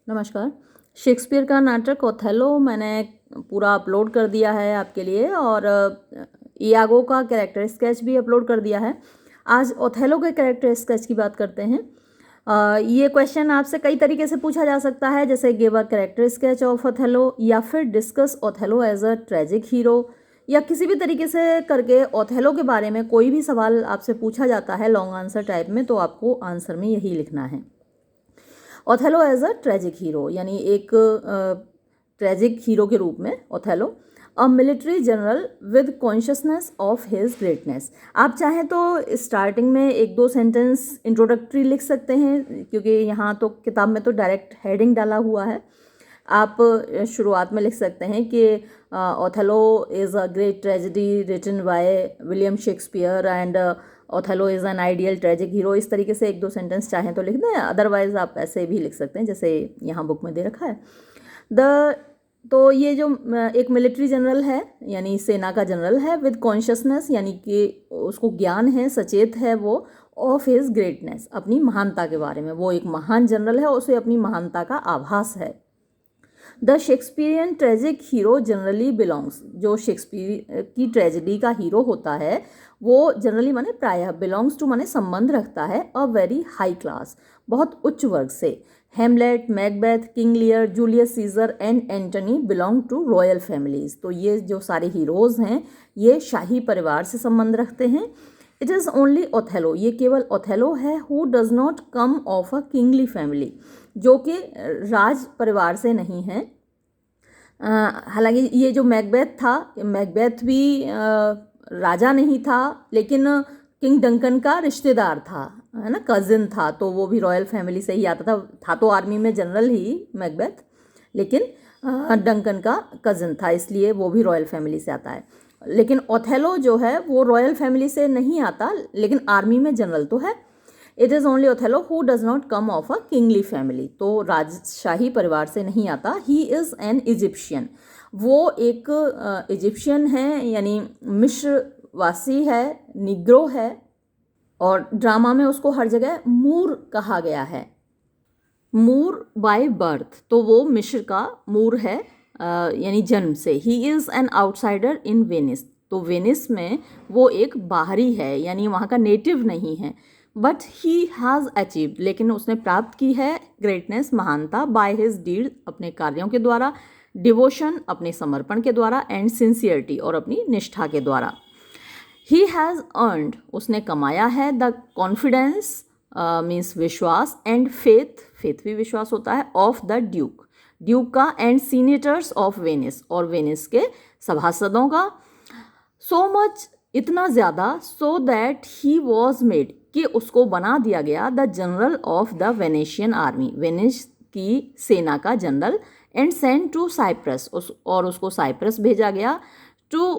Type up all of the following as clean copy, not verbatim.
नमस्कार। शेक्सपियर का नाटक ओथेलो मैंने पूरा अपलोड कर दिया है आपके लिए, और इयागो का कैरेक्टर स्केच भी अपलोड कर दिया है। आज ओथेलो के कैरेक्टर स्केच की बात करते हैं। ये क्वेश्चन आपसे कई तरीके से पूछा जा सकता है, जैसे give a character sketch of Othello, या फिर discuss Othello as a tragic hero, या किसी भी तरीके से करके ओथेलो के बारे में कोई भी सवाल आपसे पूछा जाता है लॉन्ग आंसर टाइप में, तो आपको आंसर में यही लिखना है। Othello as a tragic hero, यानी एक ट्रेजिक हीरो के रूप में Othello a military general with consciousness of his greatness. आप चाहें तो स्टार्टिंग में एक दो सेंटेंस इंट्रोडक्टरी लिख सकते हैं, क्योंकि यहाँ तो किताब में तो डायरेक्ट हेडिंग डाला हुआ है। आप शुरुआत में लिख सकते हैं कि Othello is a great tragedy written by William Shakespeare and Othello is an ideal tragic hero. इस तरीके से एक दो सेंटेंस चाहें तो लिख दें, अदरवाइज आप ऐसे भी लिख सकते हैं जैसे यहाँ बुक में दे रखा है। तो ये जो एक मिलिट्री जनरल है, यानी सेना का जनरल है, विद कॉन्शियसनेस यानी कि उसको ज्ञान है, सचेत है वो, ऑफ हिज ग्रेटनेस अपनी महानता के बारे में। वो एक महान जनरल है, उसे अपनी महानता का आभास है। The Shakespearean tragic hero generally belongs, जो शेक्सपियर की ट्रेजेडी का हीरो होता है वो जनरली माने प्रायः, बिलोंग्स टू माने संबंध रखता है, अ वेरी हाई क्लास बहुत उच्च वर्ग से। Hamlet, Macbeth, King Lear, Julius Caesar and Antony belong to royal families. तो ये जो सारे हीरोज हैं ये शाही परिवार से संबंध रखते हैं। इट इज़ ओनली ओथेलो, ये केवल ओथेलो है, who does not come of a kingly family, जो कि राज परिवार से नहीं है। हालांकि ये जो मैकबेथ था, मैकबेथ भी राजा नहीं था, लेकिन किंग डंकन का रिश्तेदार था, है ना, कजिन था, तो वो भी रॉयल फैमिली से ही आता था तो आर्मी में जनरल ही मैकबेथ, लेकिन डंकन का कजिन था, इसलिए वो भी रॉयल फैमिली से आता है। लेकिन ओथेलो जो है वो रॉयल फैमिली से नहीं आता, लेकिन आर्मी में जनरल तो है। It is only Othello who does not come of a kingly family, तो राजशाही परिवार से नहीं आता। ही इज़ एन इजिप्शियन, वो एक इजिप्शियन है, यानी मिस्रवासी है, निग्रो है, और ड्रामा में उसको हर जगह मूर कहा गया है। मूर बाय बर्थ, तो वो मिस्र का मूर है, यानी जन्म से। He is an outsider in Venice, तो वेनिस में वो एक बाहरी है, यानी वहाँ का नेटिव नहीं है। बट ही हैज़ अचीव्ड, लेकिन उसने प्राप्त की है ग्रेटनेस, महानता, बाय हिज डीड, अपने कार्यों के द्वारा, डिवोशन, अपने समर्पण के द्वारा, एंड सिंसियरिटी, और अपनी निष्ठा के द्वारा। ही हैज़ अर्नड, उसने कमाया है, द कॉन्फिडेंस मीन्स विश्वास, एंड फेथ, फेथ भी विश्वास होता है, ऑफ द ड्यूक, ड्यूक का, एंड सीनेटर्स ऑफ वेनिस, और वेनिस के सभासदों का। सो मच, इतना ज़्यादा, so that he was made, कि उसको बना दिया गया, the general of the Venetian army, Venice की सेना का general, and sent to Cyprus, और उसको साइप्रस भेजा गया, to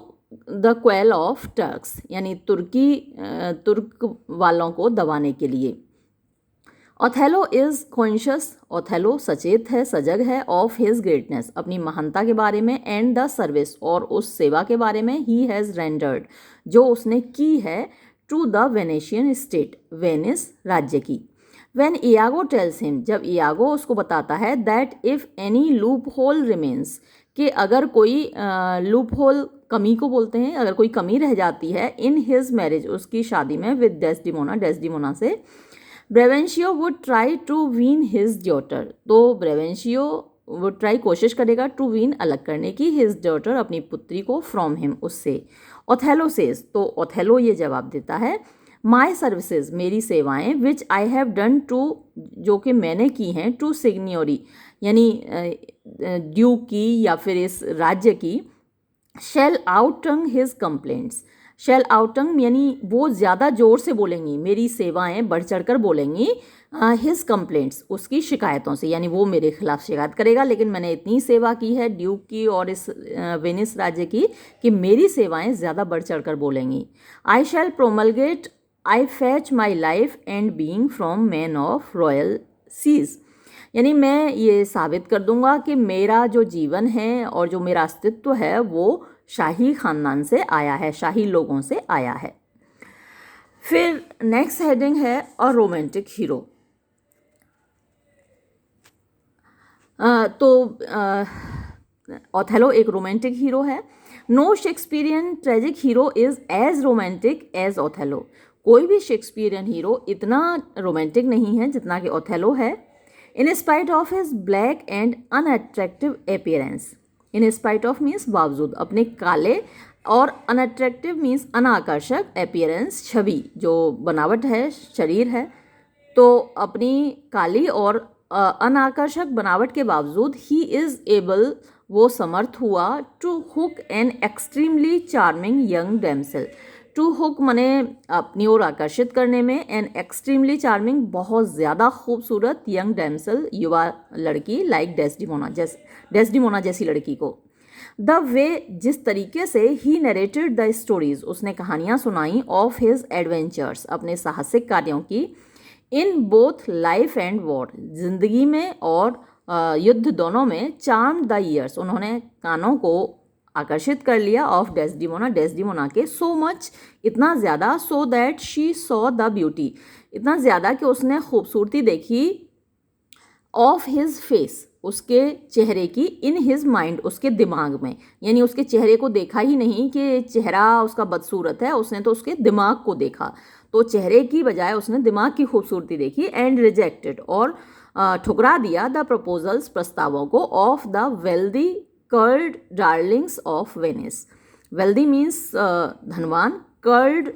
the quell of Turks, यानी तुर्क वालों को दबाने के लिए। ओथेलो इज़ कॉन्शियस, ओथेलो सचेत है, सजग है, ऑफ हिज ग्रेटनेस, अपनी महानता के बारे में, एंड द सर्विस, और उस सेवा के बारे में, ही हैज़ रेंडर्ड, जो उसने की है, to the Venetian state, Venice राज्य की। When Iago tells him, जब इयागो उसको बताता है, that if any loophole remains, कि अगर कोई लूप होल, कमी को बोलते हैं, अगर कोई कमी रह जाती है, इन हिज मैरिज, उसकी शादी में, विद डेस्डिमोना, डेस्डिमोना से, Brabantio would try to wean his daughter, तो ब्रेवेंशियो वुड ट्राई, कोशिश करेगा, टू वीन, अलग करने की, हिज डॉटर, अपनी पुत्री को, फ्रॉम हिम, उससे। ओथेलो सेज, तो ओथेलो ये जवाब देता है, माई सर्विसेज, मेरी सेवाएं, विच आई हैव डन टू, जो कि मैंने की हैं, टू सिग्नियोरी, यानी ड्यूक की या फिर इस राज्य की, शेल आउटंग हिज कंप्लेंट्स, शेल आउटंग यानी वो ज़्यादा ज़ोर से बोलेंगी, मेरी सेवाएं बढ़ चढ़ कर बोलेंगी, हिज कंप्लेंट्स, उसकी शिकायतों से, यानी वो मेरे खिलाफ शिकायत करेगा, लेकिन मैंने इतनी सेवा की है ड्यूक की और इस वेनिस राज्य की, कि मेरी सेवाएं ज़्यादा बढ़ चढ़ कर बोलेंगी। I shall promulgate, I fetch my life and being from men of royal siege, यानी मैं ये साबित कर दूंगा कि मेरा जो जीवन है और जो मेरा अस्तित्व है वो शाही खानदान से आया है, शाही लोगों से आया है। फिर नेक्स्ट हेडिंग है अ रोमांटिक हीरो। तो ओथेलो एक रोमांटिक हीरो है। No Shakespearean tragic hero is as romantic as Othello. कोई भी शेक्सपियरियन हीरो इतना रोमांटिक नहीं है जितना कि ओथेलो है। इन spite of his black and unattractive appearance, in spite of means बावजूद अपने काले, और अनअट्रैक्टिव मीन्स अनाकर्षक, अपीयरेंस छवि जो बनावट है, शरीर है। तो अपनी काली और अनाकर्षक बनावट के बावजूद ही इज़ एबल, वो समर्थ हुआ, to hook an extremely charming young damsel. To hook मने अपनी ओर आकर्षित करने में, एन एक्सट्रीमली चार्मिंग बहुत ज़्यादा खूबसूरत, यंग डैमसेल युवा लड़की, लाइक डेस्डिमोना जैसी लड़की को। द वे जिस तरीके से ही नरेटेड द स्टोरीज, उसने कहानियाँ सुनाई, ऑफ हिज एडवेंचर्स, अपने साहसिक कार्यों की, in both life and war, जिंदगी में और युद्ध दोनों में, चार्म द ईयर्स, उन्होंने कानों को आकर्षित कर लिया, ऑफ डेस्डिमोना, डेस्डिमोना के, सो मच, इतना ज़्यादा, so that she saw the beauty, इतना ज़्यादा कि उसने खूबसूरती देखी, ऑफ हिज फेस, उसके चेहरे की, इन हिज माइंड, उसके दिमाग में, यानी उसके चेहरे को देखा ही नहीं कि चेहरा उसका बदसूरत है, उसने तो उसके दिमाग को देखा, तो चेहरे की बजाय उसने दिमाग की खूबसूरती देखी। एंड रिजेक्टेड, और ठुकरा दिया, द प्रपोजल्स, प्रस्तावों को, of the wealthy curled Darling's of Venice. Wealthy means धनवान, कर्ल्ड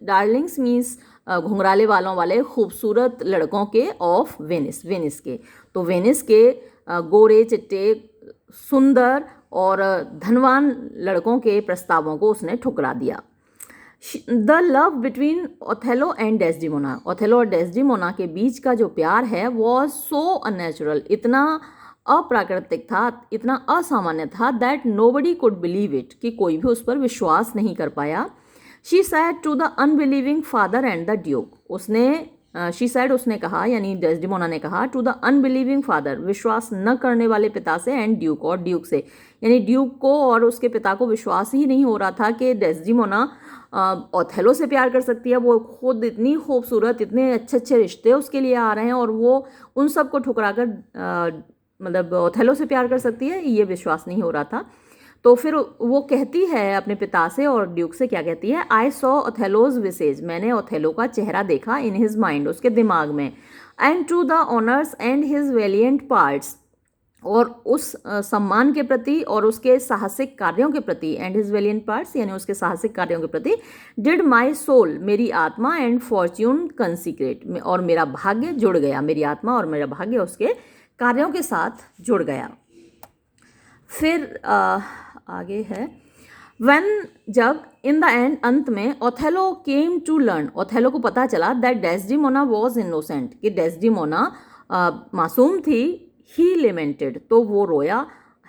डार्लिंग्स मीन्स घुंघराले वालों वाले खूबसूरत लड़कों के, ऑफ वेनिस, वेनिस के। तो वेनिस के गोरे चिट्टे सुंदर और धनवान लड़कों के प्रस्तावों को उसने ठुकरा दिया। The love between Othello and Desdemona, Othello और डेस्डिमोना के बीच का जो प्यार है, वॉज सो अननेचुरल, इतना अप्राकृतिक था, इतना असामान्य था, that nobody could believe it, कि कोई भी उस पर विश्वास नहीं कर पाया। She said to the unbelieving father and the duke, उसने शी सैड, उसने कहा, यानी डेस्डिमोना ने कहा, टू द अनबिलीविंग फादर, विश्वास न करने वाले पिता से, एंड ड्यूक, और ड्यूक से, यानी ड्यूक को और उसके पिता को विश्वास ही नहीं हो रहा था कि डेस्डिमोना ओथेलो से प्यार कर सकती है। वो खुद इतनी खूबसूरत, इतने अच्छे अच्छे रिश्ते उसके लिए आ रहे हैं, और वो उन सब को ठुकरा कर मतलब ओथेलो से प्यार कर सकती है, ये विश्वास नहीं हो रहा था। तो फिर वो कहती है अपने पिता से और ड्यूक से, क्या कहती है, आई सॉ ओथेलोज विसेज, मैंने ओथेलो का चेहरा देखा, इन हिज माइंड, उसके दिमाग में, and to the honours and his valiant parts, और उस सम्मान के प्रति और उसके साहसिक कार्यों के प्रति, एंड हिज वेलियंट पार्ट्स यानी उसके साहसिक कार्यों के प्रति, डिड माई सोल, मेरी आत्मा, एंड फॉर्च्यून कंसिक्रेट, और मेरा भाग्य जुड़ गया, मेरी आत्मा और मेरा भाग्य उसके कार्यों के साथ जुड़ गया। फिर आगे है, when जब इन द एंड, अंत में, Othello came to learn, Othello को पता चला, दैट डेस्डिमोना वॉज इनोसेंट, कि डेस्डिमोना मासूम थी, ही लेमेंटेड, तो वो रोया,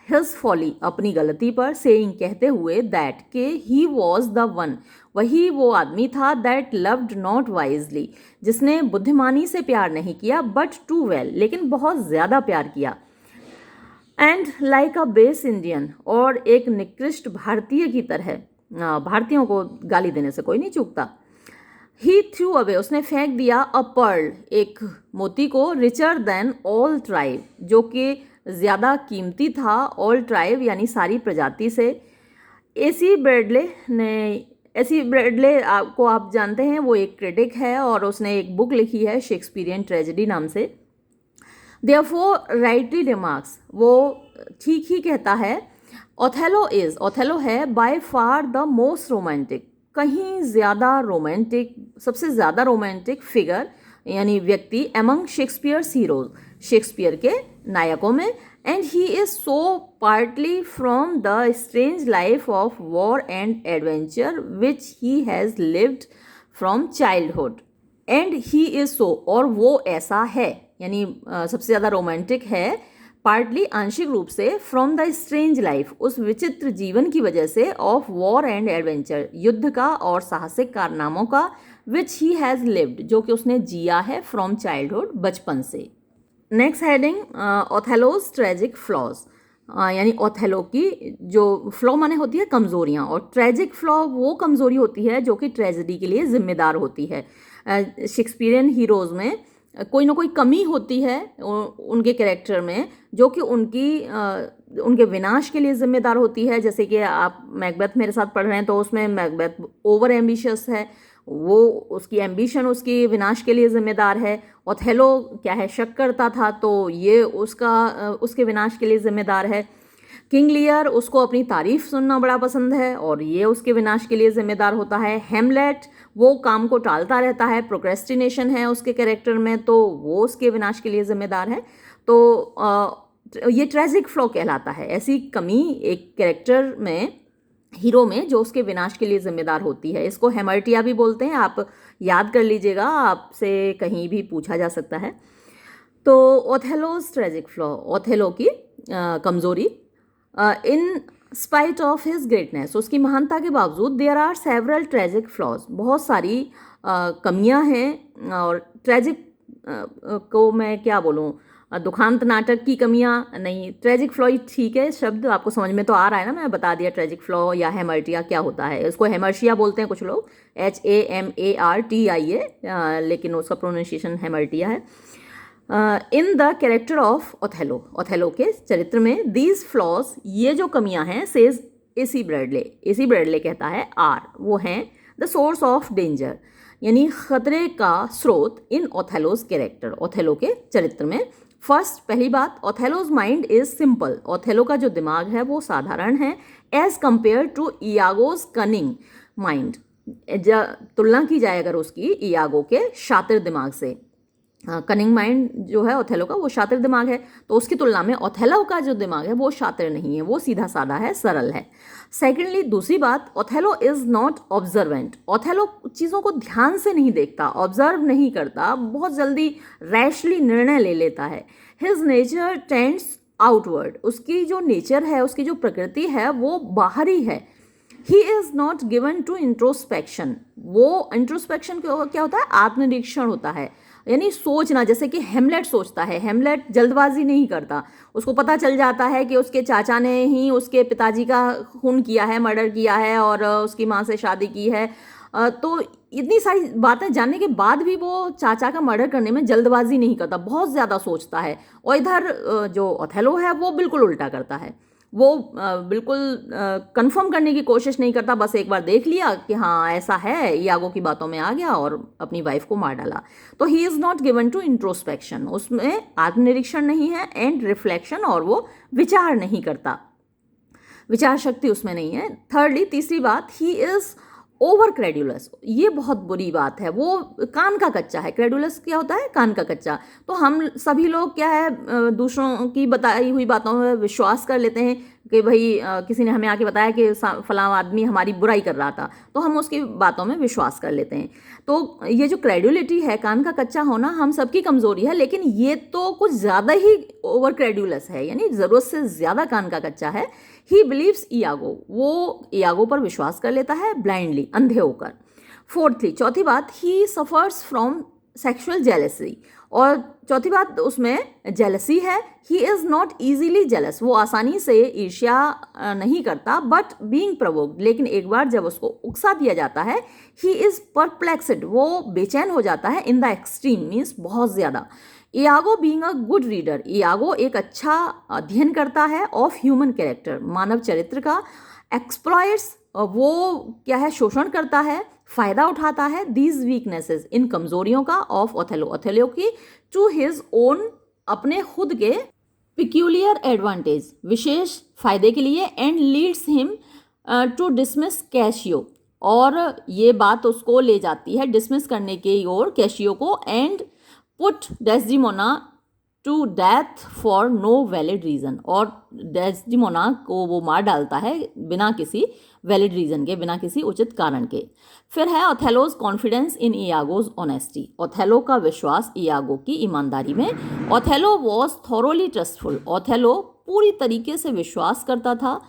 हिज फॉली, अपनी गलती पर, सेइंग, कहते हुए, दैट, के ही वॉज द वन, वही वो आदमी था, दैट लव्ड नॉट वाइजली, जिसने बुद्धिमानी से प्यार नहीं किया, बट टू वेल, लेकिन बहुत ज़्यादा प्यार किया, and like a base Indian, और एक निकृष्ट भारतीय की तरह, भारतीयों को गाली देने से कोई नहीं चूकता। ही थ्रू अवे, उसने फेंक दिया, अ पर्ल, एक मोती को, रिचर देन ऑल ट्राइब, जो कि ज़्यादा कीमती था, ऑल ट्राइब यानी सारी प्रजाति से। एसी ब्रैडले को आप जानते हैं, वो एक क्रिटिक है और उसने एक बुक लिखी है शेक्सपियरियन ट्रेजेडी नाम से। देयरफॉर राइटली रिमार्क्स, वो ठीक ही कहता है, ओथेलो है by far the most romantic, कहीं ज़्यादा रोमांटिक, सबसे ज़्यादा रोमांटिक फिगर यानी व्यक्ति, एमंग शेक्सपियर्स हीरोज, शेक्सपियर के नायकों में, and he is so partly from the strange life of war and adventure which he has lived from childhood, and he is so, और वो ऐसा है, यानी सबसे ज़्यादा रोमांटिक है, पार्टली, आंशिक रूप से, फ्रॉम द स्ट्रेंज लाइफ, उस विचित्र जीवन की वजह से, ऑफ वॉर एंड एडवेंचर, युद्ध का और साहसिक कारनामों का, विच ही हैज़ लिव्ड, जो कि उसने जिया है, फ्रॉम चाइल्डहुड, बचपन से। नेक्स्ट हेडिंग, ओथेलोज ट्रेजिक फ्लॉज, यानी ओथेलो की जो फ्लॉ माने होती है कमज़ोरियाँ, और ट्रेजिक फ्लॉ वो कमज़ोरी होती है जो कि ट्रेजेडी के लिए जिम्मेदार होती है। शेक्सपियरियन हीरोज़ में कोई ना कोई कमी होती है उनके कैरेक्टर में, जो कि उनके विनाश के लिए जिम्मेदार होती है। जैसे कि आप मैकबेथ मेरे साथ पढ़ रहे हैं, तो उसमें मैकबेथ ओवर एम्बिशियस है, वो उसकी एम्बिशन उसकी विनाश के लिए जिम्मेदार है। ओथेलो क्या है, शक करता था, तो ये उसके विनाश के लिए जिम्मेदार है। किंग लियर, उसको अपनी तारीफ सुनना बड़ा पसंद है और ये उसके विनाश के लिए जिम्मेदार होता है। हेमलेट, वो काम को टालता रहता है, प्रोक्रेस्टिनेशन है उसके कैरेक्टर में, तो वो उसके विनाश के लिए जिम्मेदार है। तो ये ट्रेजिक फ्लॉ कहलाता है, ऐसी कमी एक कैरेक्टर में, हीरो में, जो उसके विनाश के लिए जिम्मेदार होती है। इसको हेमर्टिया भी बोलते हैं, आप याद कर लीजिएगा, आपसे कहीं भी पूछा जा सकता है। तो ओथेलोज ट्रेजिक फ्लॉ, ओथेलो की कमजोरी। In spite of his greatness, उसकी महानता के बावजूद, there are several tragic flaws, बहुत सारी कमियां हैं। और ट्रेजिक को मैं क्या बोलूँ, दुखांत नाटक की कमियां नहीं, ट्रेजिक फ्लॉ ही ठीक है, शब्द आपको समझ में तो आ रहा है ना, मैं बता दिया ट्रेजिक फ्लॉ या हेमर्टिया क्या होता है। उसको हेमर्शिया बोलते हैं कुछ लोग, HAMARTIA, लेकिन उसका प्रोनाउंसिएशन हेमर्टिया है। In the character of Othello, Othello के चरित्र में, दीज फ्लॉज, ये जो कमियां हैं, सेज AC ब्रैडले कहता है, आर, वो हैं द सोर्स ऑफ डेंजर, यानी खतरे का स्रोत इन ओथेलोज कैरेक्टर, ओथेलो के चरित्र में। फर्स्ट, पहली बात, Othello's mind is simple, Othello का जो दिमाग है वो साधारण है, as compared to Iago's cunning mind, तुलना की जाए अगर उसकी इयागो के शातिर दिमाग से। कनिंग माइंड जो है ओथेलो का, वो शातिर दिमाग है, तो उसकी तुलना में ओथेलो का जो दिमाग है वो शातिर नहीं है, वो सीधा साधा है, सरल है। सेकेंडली, दूसरी बात, Othello is not observant, Othello चीज़ों को ध्यान से नहीं देखता, ऑब्जर्व नहीं करता, बहुत जल्दी रैशली निर्णय ले लेता है। हिज नेचर टेंड्स आउटवर्ड, उसकी जो नेचर है, उसकी जो प्रकृति है, वो बाहरी है। He is not given to introspection, वो इंट्रोस्पेक्शन क्या होता है, आत्मनिरीक्षण होता है, यानी सोचना। जैसे कि हेमलेट सोचता है, हेमलेट जल्दबाजी नहीं करता, उसको पता चल जाता है कि उसके चाचा ने ही उसके पिताजी का खून किया है, मर्डर किया है और उसकी माँ से शादी की है। तो इतनी सारी बातें जानने के बाद भी वो चाचा का मर्डर करने में जल्दबाजी नहीं करता, बहुत ज़्यादा सोचता है। और इधर जो ओथेलो है वो बिल्कुल उल्टा करता है, वो बिल्कुल कंफर्म करने की कोशिश नहीं करता, बस एक बार देख लिया कि हाँ ऐसा है, इयागो की बातों में आ गया और अपनी वाइफ को मार डाला। तो he is not given to introspection, उसमें आत्मनिरीक्षण नहीं है, एंड रिफ्लेक्शन, और वो विचार नहीं करता, विचार शक्ति उसमें नहीं है। थर्डली, तीसरी बात, ही इज़ ओवर क्रेडुलस, ये बहुत बुरी बात है, वो कान का कच्चा है। क्रेडुलस क्या होता है, कान का कच्चा। तो हम सभी लोग क्या है, दूसरों की बताई हुई बातों में विश्वास कर लेते हैं कि भाई किसी ने हमें आके बताया कि फलां आदमी हमारी बुराई कर रहा था, तो हम उसकी बातों में विश्वास कर लेते हैं। तो ये जो क्रेडुलिटी है, कान का कच्चा होना, हम सबकी कमज़ोरी है, लेकिन ये तो कुछ ज़्यादा ही ओवर क्रेडुलस है, यानी ज़रूरत से ज़्यादा कान का कच्चा है। ही बिलीव्स इयागो, वो इयागो पर विश्वास कर लेता है ब्लाइंडली, अंधे होकर। फोर्थली, चौथी बात, ही सफ़र्स फ्रॉम सेक्सुअल जेलसी, और चौथी बात उसमें जेलसी है। He is not easily jealous, वो आसानी से ईर्ष्या नहीं करता, बट बीइंग प्रोवोक्ड, लेकिन एक बार जब उसको उकसा दिया जाता है, ही इज़ परप्लेक्सड, वो बेचैन हो जाता है, इन द एक्सट्रीम, मीन्स बहुत ज़्यादा। Iago being a good reader, Iago एक अच्छा अध्ययन करता है ऑफ ह्यूमन कैरेक्टर, मानव चरित्र का। एक्सप्लॉयट्स, वो क्या है, शोषण करता है, फायदा उठाता है, दीज वीकनेसेस, इन कमजोरियों का, ऑफ ओथेलो, ओथेलो की, टू हिज ओन, अपने खुद के, पिक्यूलियर एडवांटेज, विशेष फायदे के लिए, and leads him to dismiss Cassio, और ये बात उसको ले जाती है डिसमिस करने की ओर कैशियो को, and put Desdemona to death for no valid reason, और डेस्डिमोना को वो मार डालता है बिना किसी वैलिड रीज़न के, बिना किसी उचित कारण के। फिर है Othello's confidence in Iago's honesty, Othello का विश्वास इयागो की ईमानदारी में। Othello was thoroughly trustful, Othello पूरी तरीके से विश्वास करता था।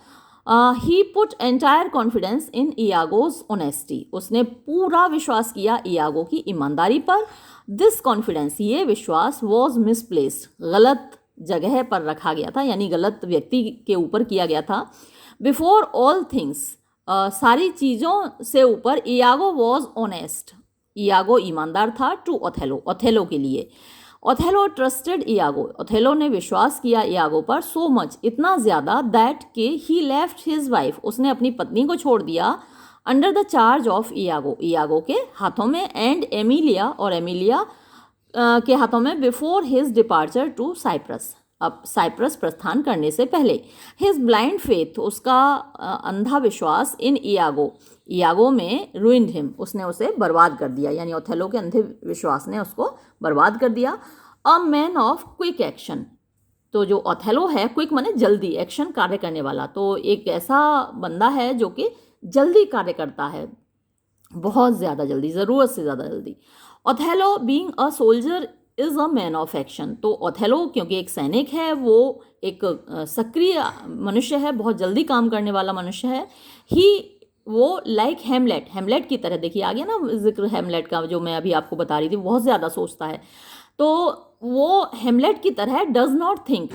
He put entire confidence in Iago's honesty, उसने पूरा विश्वास किया इयागो की ईमानदारी पर। दिस कॉन्फिडेंस, ये विश्वास, वॉज मिसप्लेस्ड, गलत जगह पर रखा गया था, यानी गलत व्यक्ति के ऊपर किया गया था। बिफोर ऑल थिंग्स, सारी चीज़ों से ऊपर, इयागो वॉज ऑनेस्ट, इयागो ईमानदार था टू ओथेलो, ओथेलो के लिए। ओथेलो ट्रस्टेड इयागो, ओथेलो ने विश्वास किया इयागो पर सो मच, इतना ज़्यादा, दैट के ही लेफ्ट हिज वाइफ, उसने अपनी पत्नी को छोड़ दिया, under the charge of Iago, Iago के हाथों में, एंड एमिलिया, और एमिलिया के हाथों में, before his departure to Cyprus, अब साइप्रस प्रस्थान करने से पहले। हिज ब्लाइंड फेथ, उसका अंधा विश्वास, इन इयागो, इयागो में, रूइंड हिम, उसने उसे बर्बाद कर दिया, यानी ओथेलो के अंधे विश्वास ने उसको बर्बाद कर दिया। A man of quick action, तो जो ओथेलो है, क्विक माने जल्दी, एक्शन कार्य करने वाला, तो एक ऐसा बंदा है जो कि जल्दी कार्य करता है, बहुत ज़्यादा जल्दी, ज़रूरत से ज़्यादा जल्दी। Othello being a soldier is a man of action, तो ओथेलो क्योंकि एक सैनिक है, वो एक सक्रिय मनुष्य है, बहुत जल्दी काम करने वाला मनुष्य है। ही, वो लाइक हेमलेट, हेमलेट की तरह, देखिए आ गया ना जिक्र हेमलेट का, जो मैं अभी आपको बता रही थी, बहुत ज़्यादा सोचता है, तो वो हेमलेट की तरह डज नॉट थिंक,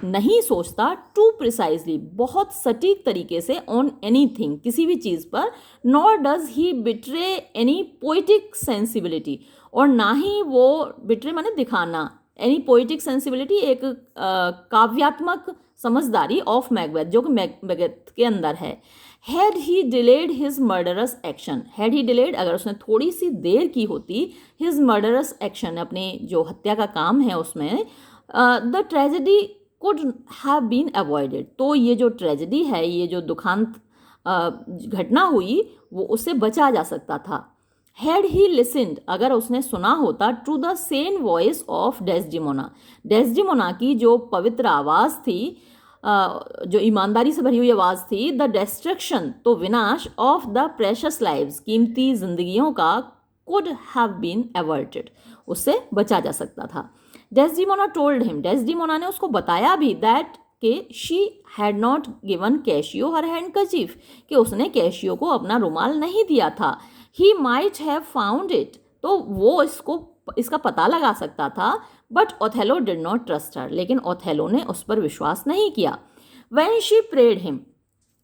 नहीं सोचता, टू प्रिसाइजली, बहुत सटीक तरीके से, ऑन एनीथिंग, किसी भी चीज़ पर, nor does he betray any poetic sensibility, और ना ही वो बिट्रे माने दिखाना, एनी पोइटिक सेंसिबिलिटी, एक काव्यात्मक समझदारी ऑफ मैकबेथ, जो कि मैकबेथ के अंदर है। Had he delayed his murderous action, had he delayed, अगर उसने थोड़ी सी देर की होती, हिज मर्डरस एक्शन, अपने जो हत्या का काम है उसमें, the tragedy could have been avoided, तो ये जो ट्रेजेडी है, ये जो दुखांत घटना हुई, वो उससे बचा जा सकता था। हैड ही लिसन्ड, अगर उसने सुना होता, to the sane voice of Desdemona, Desdemona की जो पवित्र आवाज़ थी, जो ईमानदारी से भरी हुई आवाज़ थी, द डिस्ट्रक्शन, तो विनाश, ऑफ द प्रेशस लाइव्स, कीमती जिंदगियों का, कुड हैव बीन अवर्टेड, उससे बचा जा सकता था। डेस्डिमोना टोल्ड हिम, डेस्डिमोना ने उसको बताया भी, दैट कि she had not given cashew her handkerchief, कि उसने कैशियो को अपना रुमाल नहीं दिया था। He might have found it, तो वो इसका पता लगा सकता था, but Othello did not trust her, लेकिन ओथेलो ने उस पर विश्वास नहीं किया। व्हेन शी प्रेड हिम,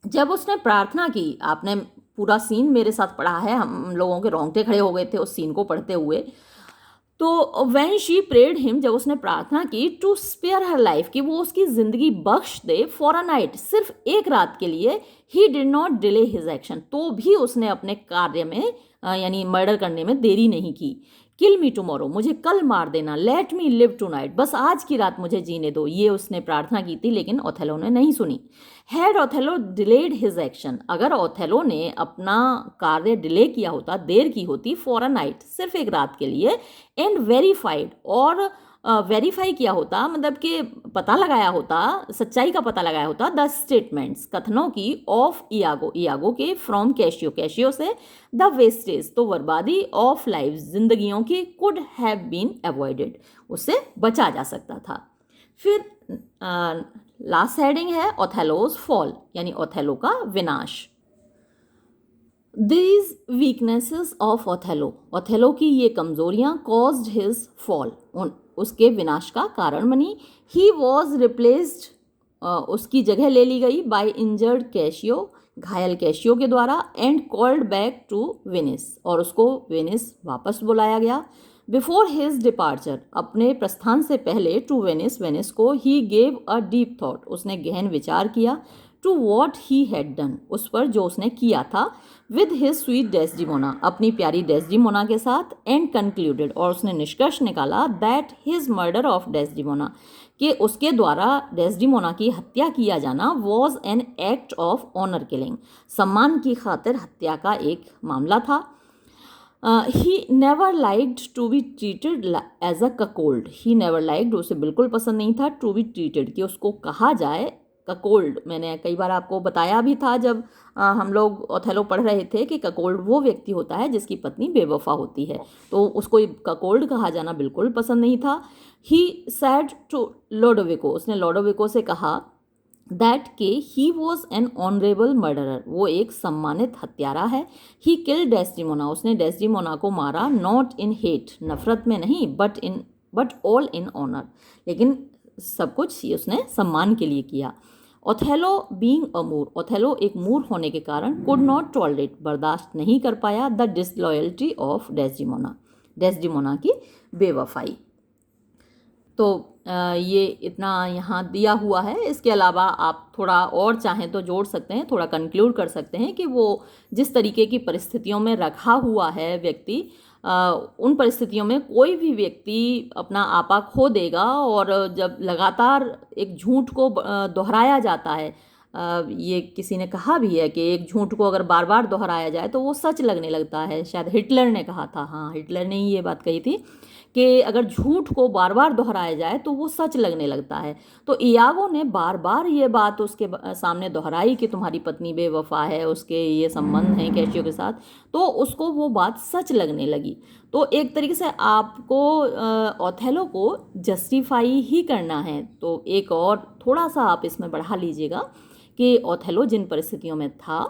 जब उसने प्रार्थना की, आपने पूरा सीन मेरे साथ पढ़ा है, हम लोगों के रोंगटे खड़े हो गए थे उस सीन को पढ़ते हुए। तो व्हेन शी प्रेड हिम, जब उसने प्रार्थना की, टू स्पेयर हर लाइफ, कि वो उसकी ज़िंदगी बख्श दे, फॉर अ नाइट, सिर्फ एक रात के लिए, he did not delay his action, तो भी उसने अपने कार्य में, यानी मर्डर करने में देरी नहीं की। किल मी टुमारो, मुझे कल मार देना, let me live tonight, बस आज की रात मुझे जीने दो, ये उसने प्रार्थना की थी, लेकिन ओथेलो ने नहीं सुनी। Had Othello delayed his action, अगर ओथेलो ने अपना कार्य डिले किया होता, देर की होती, फॉर अ नाइट, सिर्फ एक रात के लिए, एंड वेरीफाइड, और वेरीफाई किया होता, मतलब कि पता लगाया होता, सच्चाई का पता लगाया होता, द स्टेटमेंट्स, कथनों की, ऑफ इयागो, इयागो के, फ्रॉम कैशियो, कैशियो से, द वेस्टेज, तो बर्बादी, ऑफ लाइफ, जिंदगियों की, कुड हैव बीन अवॉइडेड, उससे बचा जा सकता था। फिर लास्ट हेडिंग है ओथेलोज फॉल, यानी ओथेलो का विनाश। These weaknesses of Othello, Othello की ये कमजोरियां, caused his fall, उसके विनाश का कारण बनी। He was replaced, उसकी जगह ले ली गई, by injured कैशियो, घायल कैशियो के द्वारा, and called back to Venice, और उसको वेनिस वापस बुलाया गया। बिफोर हिज डिपार्चर, अपने प्रस्थान से पहले, टू वेनिस, वेनिस को, he gave a deep thought, उसने गहन विचार किया, to what he had done, उस पर जो उसने किया था, विद हिज स्वीट डेस्डिमोना, अपनी प्यारी डेस्डिमोना के साथ, एंड कंक्लूडेड, और उसने निष्कर्ष निकाला, that his murder of Desdemona, कि उसके द्वारा डेस्डिमोना की हत्या किया जाना, was an act of honour killing, सम्मान की खातिर हत्या का एक मामला था। He never liked to be treated as a cuckold, he never liked, उसे बिल्कुल पसंद नहीं था, टू बी ट्रीटेड, कि उसको कहा जाए ककोल्ड। मैंने कई बार आपको बताया भी था जब हम लोग ओथेलो पढ़ रहे थे कि ककोल्ड वो व्यक्ति होता है जिसकी पत्नी बेवफा होती है, तो उसको ककोल्ड कहा जाना बिल्कुल पसंद नहीं था। ही सैड टू लोडोविको, उसने लोडोविको से कहा, दैट के he was an honourable murderer, वो एक सम्मानित हत्यारा है। ही किल डेस्टिमोना, उसने डेस्टिमोना को मारा, नॉट इन हेट, नफरत में नहीं, बट ऑल इन ऑनर, लेकिन सब कुछ उसने सम्मान के लिए किया। Othello being a Moor, Othello एक मूर होने के कारण कुड नॉट टॉलरेट, बर्दाश्त नहीं कर पाया the disloyalty of Desdemona, Desdemona की बेवफाई। तो ये इतना यहाँ दिया हुआ है। इसके अलावा आप थोड़ा और चाहें तो जोड़ सकते हैं, थोड़ा कंक्लूड कर सकते हैं कि वो जिस तरीके की परिस्थितियों में रखा हुआ है व्यक्ति, उन परिस्थितियों में कोई भी व्यक्ति अपना आपा खो देगा, और जब लगातार एक झूठ को दोहराया जाता है, ये किसी ने कहा भी है कि एक झूठ को अगर बार बार दोहराया जाए तो वो सच लगने लगता है। शायद हिटलर ने कहा था, हाँ हिटलर ने ही ये बात कही थी कि अगर झूठ को बार बार दोहराया जाए तो वो सच लगने लगता है। तो इयागो ने बार बार ये बात उसके सामने दोहराई कि तुम्हारी पत्नी बेवफा है, उसके ये संबंध हैं कैशियो के साथ, तो उसको वो बात सच लगने लगी। तो एक तरीके से आपको ओथेलो को जस्टिफाई ही करना है। तो एक और थोड़ा सा आप इसमें बढ़ा लीजिएगा कि ओथेलो जिन परिस्थितियों में था,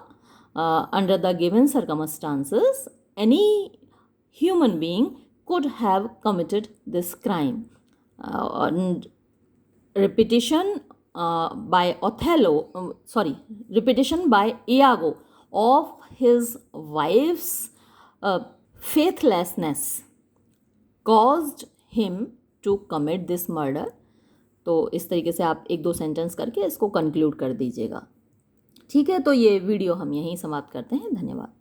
under the given circumstances any human being could have committed this crime. And repetition by Othello, repetition by Iago of his wife's faithlessness caused him to commit this murder. तो इस तरीके से आप एक दो सेंटेंस करके इसको कंक्लूड कर दीजिएगा। ठीक है, तो ये वीडियो हम यहीं समाप्त करते हैं। धन्यवाद।